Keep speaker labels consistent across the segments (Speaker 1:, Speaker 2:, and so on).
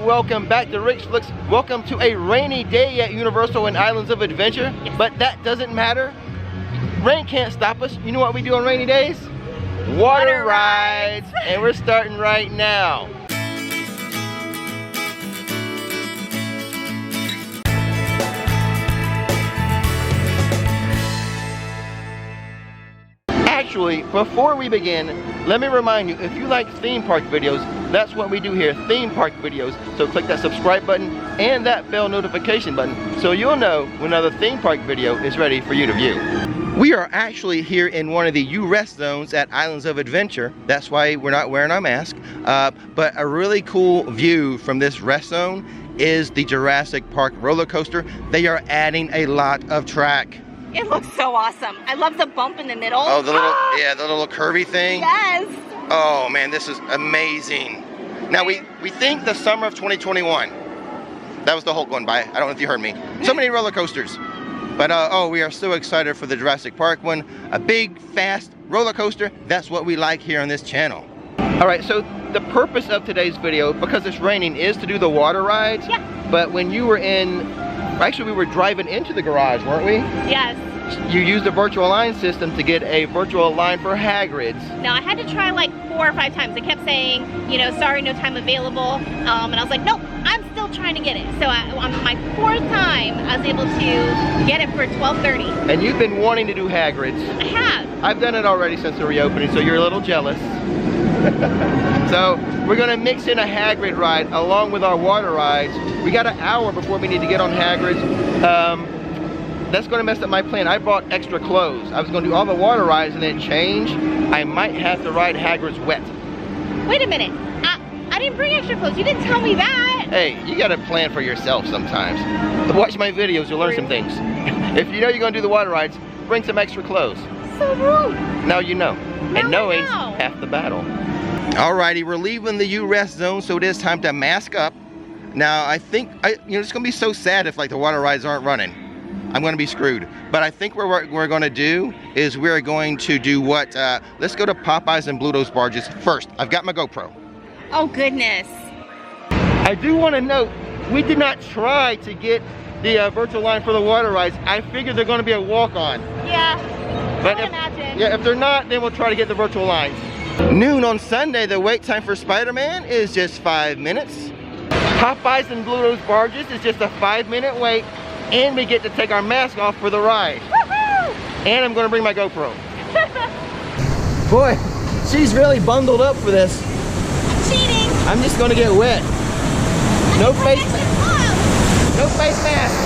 Speaker 1: welcome back to Rix Flicks. Welcome to a rainy day at Universal and Islands of Adventure, but that doesn't matter. Rain can't stop us. You know what we do on rainy days? Water rides, and we're starting right now. Actually, before we begin, let me remind you, if you like theme park videos, that's what we do here, theme park videos. So click that subscribe button and that bell notification button so you'll know when another theme park video is ready for you to view. We are actually here in one of the U-Rest zones at Islands of Adventure. That's why we're not wearing our mask. But a really cool view from this rest zone is the Jurassic Park roller coaster. They are adding a lot of track.
Speaker 2: It looks so awesome. I love the bump in the middle.
Speaker 1: Oh, the little, yeah, the little curvy thing.
Speaker 2: Yes.
Speaker 1: Oh man, this is amazing. Now we think the summer of 2021. That was the Hulk going by. I don't know if you heard me. So many roller coasters. But oh, we are so excited for the Jurassic Park one. A big, fast roller coaster. That's what we like here on this channel. All right, so the purpose of today's video, because it's raining, is to do the water rides.
Speaker 2: Yeah.
Speaker 1: But when you were in, actually we were driving into the garage, weren't we?
Speaker 2: Yes.
Speaker 1: You used the virtual line system to get a virtual line for Hagrids.
Speaker 2: No, I had to try like 4 or 5 times. It kept saying, you know, sorry, no time available. And I was like, nope, I'm still trying to get it. So on my 4th time, I was able to get it for $12.30.
Speaker 1: And you've been wanting to do Hagrids.
Speaker 2: I have.
Speaker 1: I've done it already since the reopening, so you're a little jealous. So we're gonna mix in a Hagrid ride along with our water rides. We got an hour before we need to get on Hagrid's. That's gonna mess up my plan. I bought extra clothes. I was gonna do all the water rides and then change. I might have to ride Hagrid's wet.
Speaker 2: Wait a minute. I didn't bring extra clothes. You didn't tell me that.
Speaker 1: Hey, you gotta plan for yourself sometimes. Watch my videos, you'll learn some things. If you know you're gonna do the water rides, bring some extra clothes.
Speaker 2: So rude.
Speaker 1: Now you know.
Speaker 2: Now
Speaker 1: and knowing's
Speaker 2: I know.
Speaker 1: half the battle. Alrighty, we're leaving the U-Rest zone, so it is time to mask up. Now, I think, you know, it's gonna be so sad if like the water rides aren't running. I'm gonna be screwed. But I think what we're gonna do is we're going to do what, let's go to Popeyes and Bluto's Barges first. I've got my GoPro.
Speaker 2: Oh, goodness.
Speaker 1: I do wanna note, we did not try to get the virtual line for the water rides. I figured they're gonna be a walk-on.
Speaker 2: Yeah,
Speaker 1: But
Speaker 2: I would imagine.
Speaker 1: Yeah, if they're not, then we'll try to get the virtual lines. Noon on Sunday, the wait time for Spider-Man is just 5 minutes. Popeyes and Bluto's Barges is just a 5-minute wait, and we get to take our mask off for the ride.
Speaker 2: Woohoo!
Speaker 1: And I'm gonna bring my GoPro. Boy, she's really bundled up for this.
Speaker 2: Cheating.
Speaker 1: I'm just gonna get wet. No face mask. No face mask.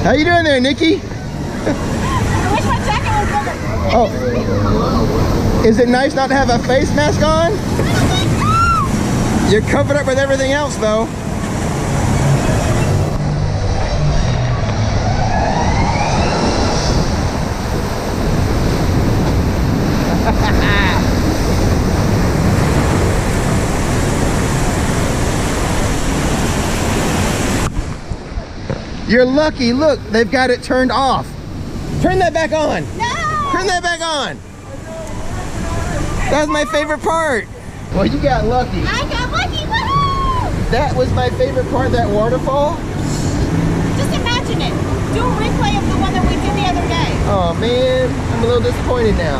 Speaker 1: How you doing there, Nikki?
Speaker 2: I wish my jacket was bigger.
Speaker 1: Oh. Is it nice not to have a face mask on? You're covered up with everything else, though. You're lucky. Look, they've got it turned off. Turn that back on.
Speaker 2: No!
Speaker 1: Turn that back on. That's my favorite part. Well, you got lucky.
Speaker 2: I got lucky. Woohoo!
Speaker 1: That was my favorite part, that waterfall.
Speaker 2: Just imagine it. Do a replay of the one that we did the other day.
Speaker 1: Oh man, I'm a little disappointed now.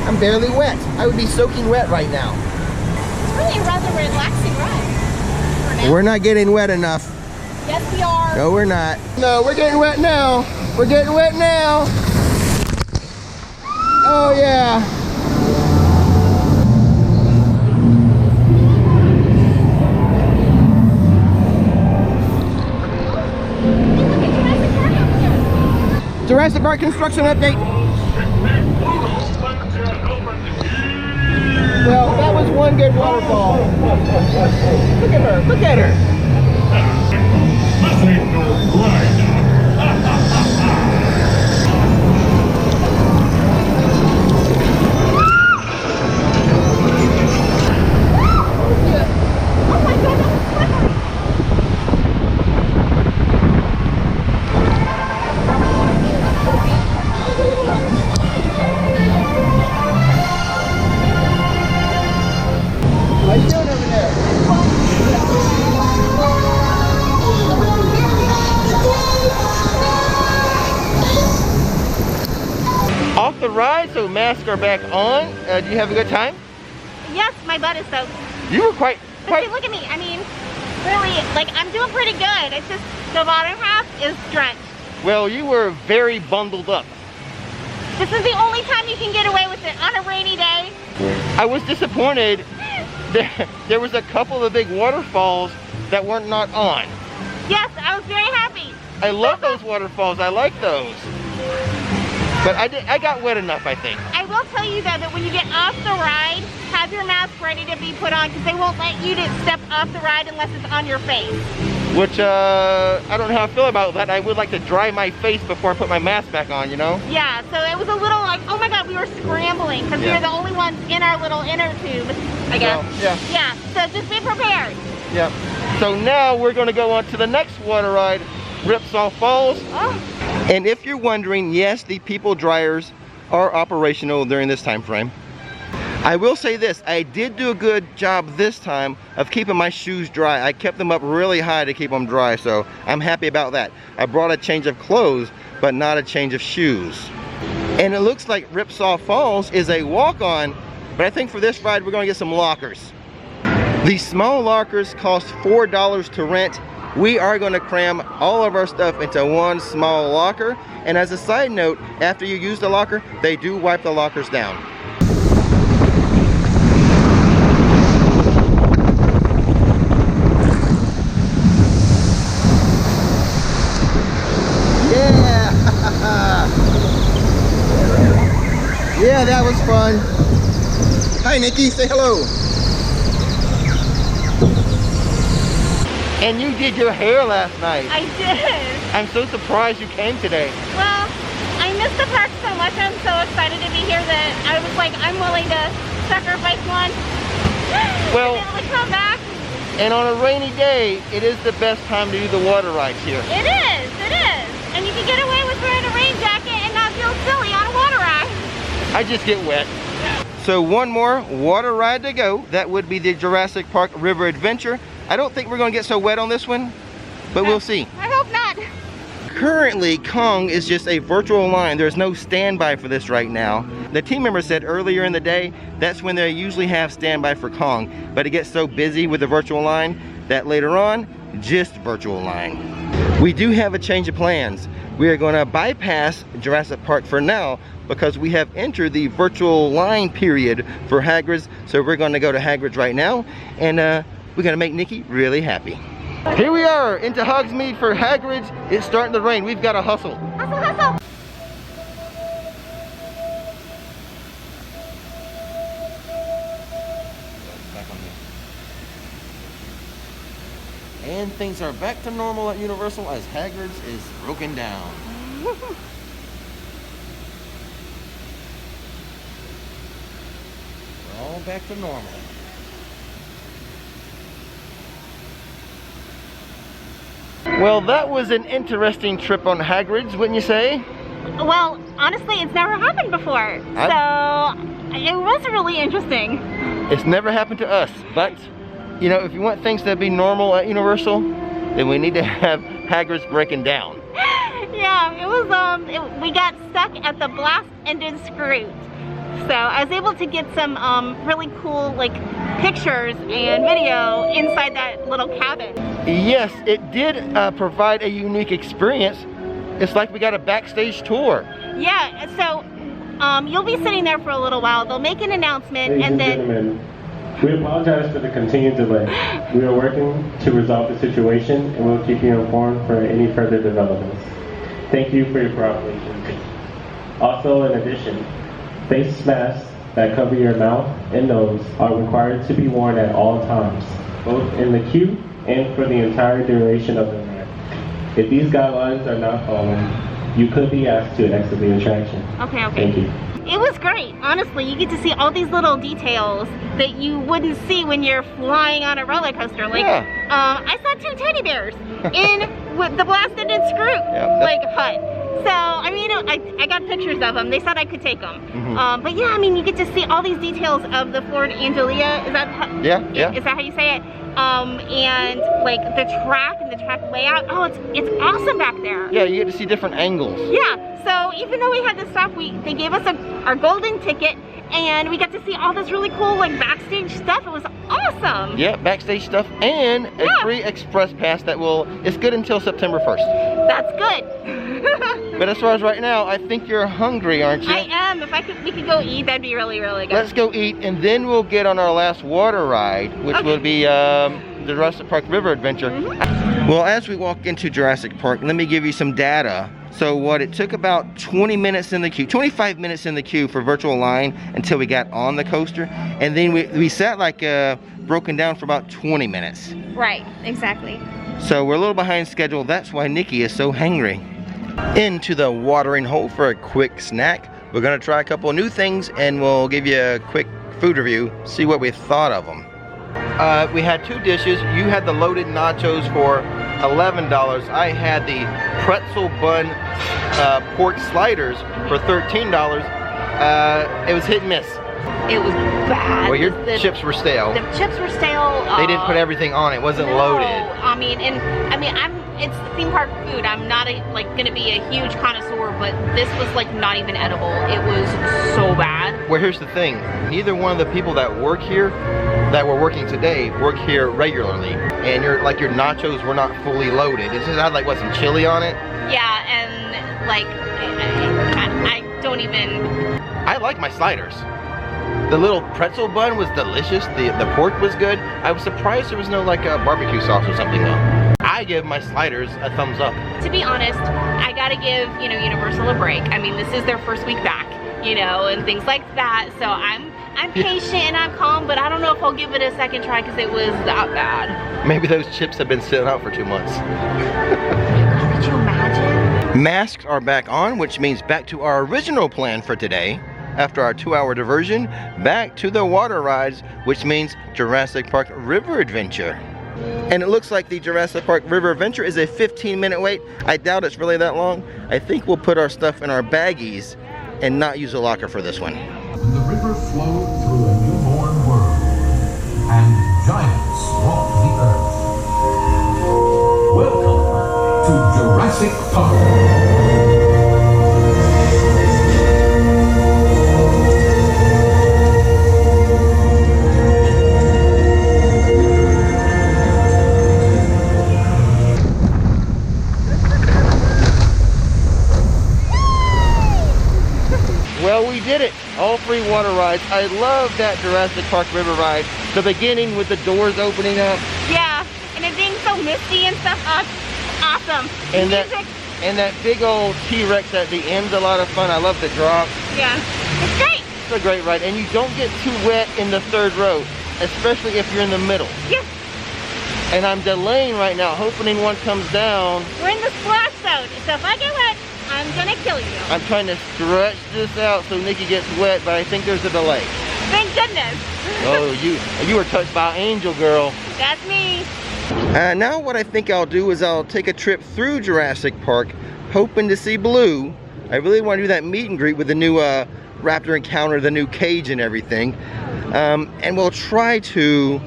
Speaker 1: I'm barely wet. I would be soaking wet right now.
Speaker 2: It's really a rather relaxing ride. For now.
Speaker 1: We're not getting wet enough.
Speaker 2: Yes, we are.
Speaker 1: No, we're not. No, we're getting wet now. We're getting wet now. Oh yeah. Jurassic Park construction update. Well, that was one good waterfall. Look at her, look at her. so masks are back on. Do you have a good time?
Speaker 2: Yes, my butt is soaked.
Speaker 1: You were quite.
Speaker 2: But see, look at me. I mean, really, like, I'm doing pretty good. It's just the bottom half is drenched.
Speaker 1: Well, you were very bundled up.
Speaker 2: This is the only time you can get away with it on a rainy day.
Speaker 1: I was disappointed. There was a couple of big waterfalls that were not on.
Speaker 2: Yes, I was very happy.
Speaker 1: I love those waterfalls. I like those. But I got wet enough, I think. I
Speaker 2: will tell you though that when you get off the ride, have your mask ready to be put on because they won't let you to step off the ride unless it's on your face.
Speaker 1: Which, I don't know how I feel about that. I would like to dry my face before I put my mask back on, you know?
Speaker 2: Yeah, so it was a little like, oh my God, we were scrambling because we were the only ones in our little inner tube, I guess.
Speaker 1: Well,
Speaker 2: yeah, so just be prepared.
Speaker 1: Yeah. So now we're going to go on to the next water ride, Rix Top Falls.
Speaker 2: Oh.
Speaker 1: And if you're wondering, yes, the people dryers are operational during this time frame. I will say this, I did do a good job this time of keeping my shoes dry. I kept them up really high to keep them dry, so I'm happy about that. I brought a change of clothes, but not a change of shoes. And it looks like Rix Top Falls is a walk-on, but I think for this ride we're gonna get some lockers. These small lockers cost $4 to rent. We are gonna cram all of our stuff into one small locker. And as a side note, after you use the locker, they do wipe the lockers down. Yeah, that was fun. Hi, Nikki, say hello. And you did your hair last night.
Speaker 2: I did.
Speaker 1: I'm so surprised you came today.
Speaker 2: Well, I missed the park so much. I'm so excited to be here that I was like, I'm willing to sacrifice one.
Speaker 1: Well,
Speaker 2: and then come back.
Speaker 1: And on a rainy day, it is the best time to do the water rides here.
Speaker 2: It is, it is. And you can get away with wearing a rain jacket and not feel silly on a water ride.
Speaker 1: I just get wet. So one more water ride to go. That would be the Jurassic Park River Adventure. I don't think we're gonna get so wet on this one, but we'll see.
Speaker 2: I hope not.
Speaker 1: Currently, Kong is just a virtual line. There's no standby for this right now. The team member said earlier in the day, that's when they usually have standby for Kong, but it gets so busy with the virtual line that later on, just virtual line. We do have a change of plans. We are gonna bypass Jurassic Park for now because we have entered the virtual line period for Hagrids. So we're gonna go to Hagrids right now and we're gonna make Nikki really happy. Here we are into Hogsmeade for Hagrids. It's starting to rain. We've got to hustle.
Speaker 2: Hustle, hustle.
Speaker 1: And things are back to normal at Universal as Hagrids is broken down. We're all back to normal. Well, that was an interesting trip on Hagrids, wouldn't you say?
Speaker 2: Well, honestly, it's never happened before. So, it was really interesting.
Speaker 1: It's never happened to us, but, you know, if you want things to be normal at Universal, then we need to have Hagrids breaking down.
Speaker 2: Yeah, it was, we got stuck at the blast-ended screw. So, I was able to get some really cool, like, pictures and video inside that little cabin.
Speaker 1: Yes, it did provide a unique experience. It's like we got a backstage tour.
Speaker 2: Yeah, so you'll be sitting there for a little while. They'll make an announcement and then...
Speaker 3: Gentlemen, we apologize for the continued delay. We are working to resolve the situation and we'll keep you informed for any further developments. Thank you for your cooperation. Also, in addition, face masks that cover your mouth and nose are required to be worn at all times, both in the queue and for the entire duration of the ride. If these guidelines are not followed, you could be asked to exit the attraction.
Speaker 2: Okay, okay.
Speaker 3: Thank you.
Speaker 2: It was great, honestly. You get to see all these little details that you wouldn't see when you're flying on a roller coaster. Like, I saw 2 teddy bears in with the blast-ended screw hut. So, I mean, I got pictures of them. They said I could take them. But yeah, I mean, you get to see all these details of the Ford Angelia. Is that how, is that how you say it? and like the track and the track layout. Oh, it's awesome back there.
Speaker 1: Yeah, you get to see different angles.
Speaker 2: Yeah, so even though we had to stop, they gave us our golden ticket, and we got to see all this really cool like backstage stuff. It was awesome.
Speaker 1: Yeah, backstage stuff and a free express pass it's good until September 1st.
Speaker 2: That's good.
Speaker 1: But as far as right now, I think you're hungry, aren't you?
Speaker 2: I am. If we could go eat, that'd be really, really good.
Speaker 1: Let's go eat, and then we'll get on our last water ride, which will be the Jurassic Park River Adventure. Well, as we walk into Jurassic Park, let me give you some data. So it took about 20 minutes in the queue, 25 minutes in the queue for virtual line until we got on the coaster. And then we sat like broken down for about 20 minutes.
Speaker 2: Right, exactly.
Speaker 1: So we're a little behind schedule. That's why Nikki is so hungry. Into the watering hole for a quick snack. We're gonna try a couple of new things and we'll give you a quick food review, see what we thought of them. We had two dishes. You had the loaded nachos for $11. I had the pretzel bun pork sliders for $13. It was hit and miss.
Speaker 2: It was bad.
Speaker 1: Well, your chips were stale.
Speaker 2: The chips were stale.
Speaker 1: They didn't put everything on it. It wasn't loaded.
Speaker 2: It's theme park food. I'm not gonna be a huge connoisseur, but this was like not even edible. It was so bad.
Speaker 1: Well, here's the thing. Neither one of the people that work here, that were working today, work here regularly. And your nachos were not fully loaded. It just had some chili on it.
Speaker 2: Yeah, and I don't even.
Speaker 1: I like my sliders. The little pretzel bun was delicious. The pork was good. I was surprised there was no barbecue sauce or something though. I give my sliders a thumbs up.
Speaker 2: To be honest, I gotta give Universal a break. I mean, this is their first week back, and things like that. So I'm patient and I'm calm, but I don't know if I'll give it a second try because it was that bad.
Speaker 1: Maybe those chips have been sitting out for 2 months.
Speaker 2: Could you imagine?
Speaker 1: Masks are back on, which means back to our original plan for today. After our 2-hour diversion, back to the water rides, which means Jurassic Park River Adventure. And it looks like the Jurassic Park River Adventure is a 15-minute wait. I doubt it's really that long. I think we'll put our stuff in our baggies and not use a locker for this one.
Speaker 4: The river flowed through a newborn world, and giants walked the earth. Welcome to Jurassic Park.
Speaker 1: Well, we did it. All 3 water rides. I love that Jurassic Park River ride. The beginning with the doors opening up.
Speaker 2: Yeah, and it being so misty and stuff. Awesome.
Speaker 1: And that big old T-Rex at the end's a lot of fun. I love the drop.
Speaker 2: Yeah, it's great.
Speaker 1: It's a great ride, and you don't get too wet in the 3rd row, especially if you're in the middle.
Speaker 2: Yeah.
Speaker 1: And I'm delaying right now, hoping one comes down.
Speaker 2: We're in the splash zone, so if I get wet, I'm gonna kill you.
Speaker 1: I'm trying to stretch this out so Nikki gets wet, but I think there's a delay.
Speaker 2: Thank goodness.
Speaker 1: Oh, you were touched by an angel, girl.
Speaker 2: That's me.
Speaker 1: Now what I think I'll do is I'll take a trip through Jurassic Park, hoping to see Blue. I really want to do that meet and greet with the new Raptor encounter, the new cage and everything. And we'll try to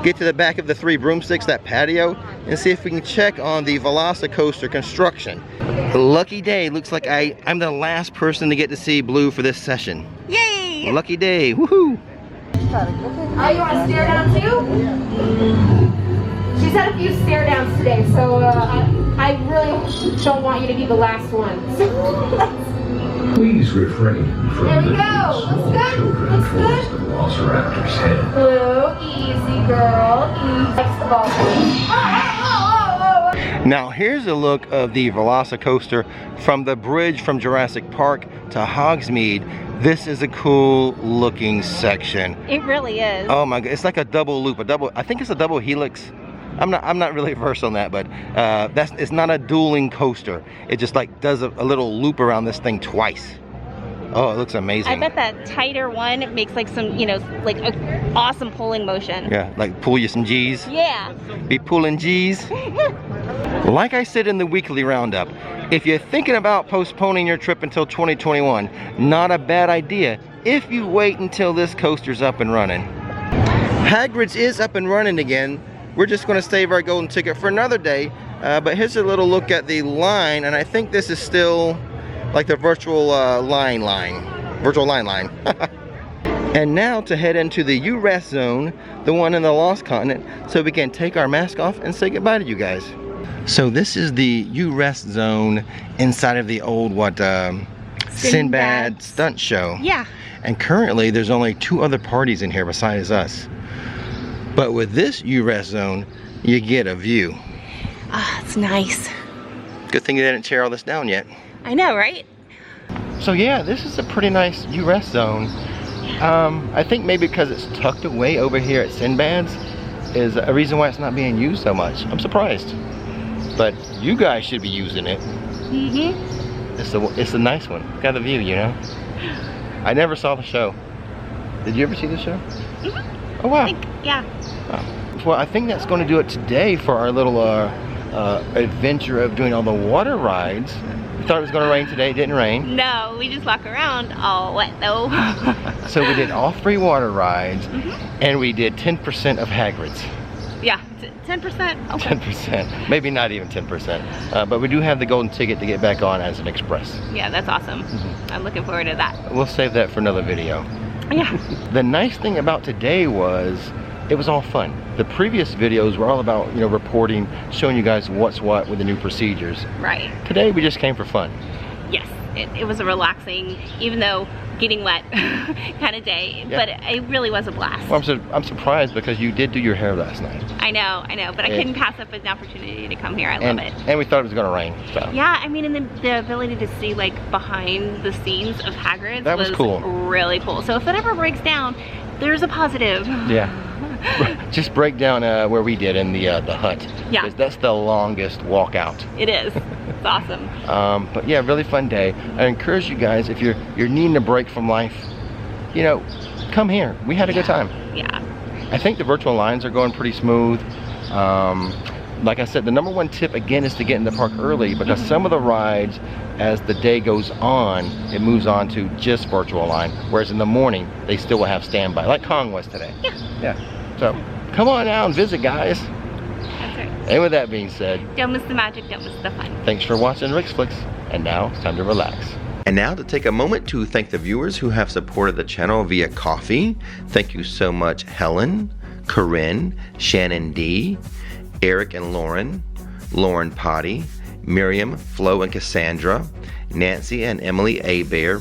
Speaker 1: get to the back of the 3 broomsticks, that patio, and see if we can check on the Velocicoaster construction. Lucky day, looks like I'm the last person to get to see Blue for this session.
Speaker 2: Yay!
Speaker 1: Lucky day, woohoo!
Speaker 5: Oh, you want to stare down too? She's had a few stare downs today, so I really don't want you to be the last one.
Speaker 4: Please refrain from
Speaker 5: There we
Speaker 4: lifting
Speaker 5: go.
Speaker 4: small
Speaker 5: Looks good.
Speaker 4: children
Speaker 5: Looks
Speaker 4: towards
Speaker 5: good.
Speaker 4: the Velociraptor's head.
Speaker 5: Blue, easy girl, easy. Next ball.
Speaker 1: Now here's a look of the Velocicoaster from the bridge from Jurassic Park to Hogsmeade. This is a cool looking section.
Speaker 2: It really is.
Speaker 1: Oh my god, it's like a double loop, I think it's a double helix. I'm not really versed on that, but it's not a dueling coaster. It just does a little loop around this thing twice. Oh, it looks amazing.
Speaker 2: I bet that tighter one makes some, an awesome pulling motion.
Speaker 1: Yeah, pull you some G's.
Speaker 2: Yeah.
Speaker 1: Be pulling G's. Like I said in the weekly roundup, if you're thinking about postponing your trip until 2021, not a bad idea if you wait until this coaster's up and running. Hagrids is up and running again. we're just going to save our golden ticket for another day. But here's a little look at the line, and I think this is still like the virtual line. And now to head into the U-Rest zone, the one in the Lost Continent, so we can take our mask off and say goodbye to you guys. So this is the U-Rest zone inside of the old, Sinbad stunt show.
Speaker 2: Yeah.
Speaker 1: And currently there's only 2 other parties in here besides us. But with this U-Rest zone, you get a view.
Speaker 2: Ah, it's nice.
Speaker 1: Good thing you didn't tear all this down yet.
Speaker 2: I know, right?
Speaker 1: So yeah, this is a pretty nice U-Rest zone. I think maybe because it's tucked away over here at Sinbad's is a reason why it's not being used so much. I'm surprised. But you guys should be using it. It's a nice one. Got the view, you know? I never saw the show. Did you ever see the show? Oh wow.
Speaker 2: Yeah.
Speaker 1: Oh. Well, I think that's going to do it today for our little adventure of doing all the water rides. We thought it was going to rain today. It didn't rain.
Speaker 2: No, we just walk around all wet though.
Speaker 1: So we did all 3 water rides, and we did 10% of Hagrids.
Speaker 2: Yeah, 10%. Okay.
Speaker 1: 10%, maybe not even 10%. But we do have the golden ticket to get back on as an express.
Speaker 2: Yeah, that's awesome. I'm looking forward to that.
Speaker 1: We'll save that for another video.
Speaker 2: Yeah.
Speaker 1: The nice thing about today was it was all fun. The previous videos were all about, you know, reporting, showing you guys what's what with the new procedures.
Speaker 2: Right.
Speaker 1: Today we just came for fun.
Speaker 2: Yes, it was a relaxing, even though getting wet kind of day,
Speaker 1: Yeah.
Speaker 2: but it really was a blast.
Speaker 1: Well, I'm surprised because you did do your hair last night.
Speaker 2: I know, but I couldn't pass up an opportunity to come here. I love it.
Speaker 1: And we thought it was gonna rain, so.
Speaker 2: Yeah, I mean, and the ability to see like behind the scenes of Hagrid's
Speaker 1: That was cool.
Speaker 2: Really cool. So if it ever breaks down, there's a positive.
Speaker 1: Yeah. Just break down where we did in the hut.
Speaker 2: Yeah.
Speaker 1: 'Cause that's the longest walk out.
Speaker 2: It is. It's awesome.
Speaker 1: But yeah, really fun day. I encourage you guys, if you're needing a break from life, you know, come here. We had a good time.
Speaker 2: Yeah.
Speaker 1: I think the virtual lines are going pretty smooth. Like I said, the number 1 tip again is to get in the park early, because some of the rides, as the day goes on, it moves on to just virtual line, whereas in the morning they still will have standby, like Kong was today. Yeah. So come on out and visit, guys.
Speaker 2: That's right.
Speaker 1: And with that being said,
Speaker 2: Don't miss the magic, don't miss the fun.
Speaker 1: thanks for watching Rix Flicks, and now it's time to relax. And now to take a moment to thank the viewers who have supported the channel via coffee. Thank you so much, Helen, Corinne, Shannon D, Eric and Lauren, Lauren Potty, Miriam, Flo and Cassandra, Nancy and Emily Abear,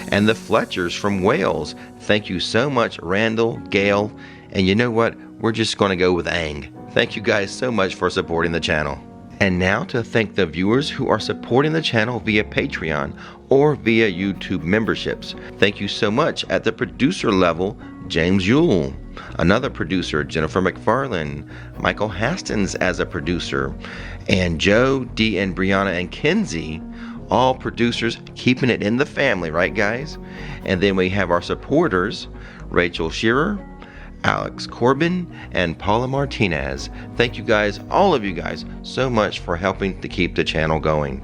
Speaker 1: and the Fletchers from Wales. Thank you so much, Randall, Gail, and you know what? We're just going to go with Ang. Thank you guys so much for supporting the channel. And now to thank the viewers who are supporting the channel via Patreon or via YouTube memberships. Thank you so much at the producer level, James Yule. Another producer, Jennifer McFarlane, Michael Hastins as a producer, and Joe, Dee, and Brianna and Kenzie, all producers keeping it in the family, right guys? And then we have our supporters, Rachel Shearer, Alex Corbin, and Paula Martinez. Thank you guys, all of you guys, so much for helping to keep the channel going.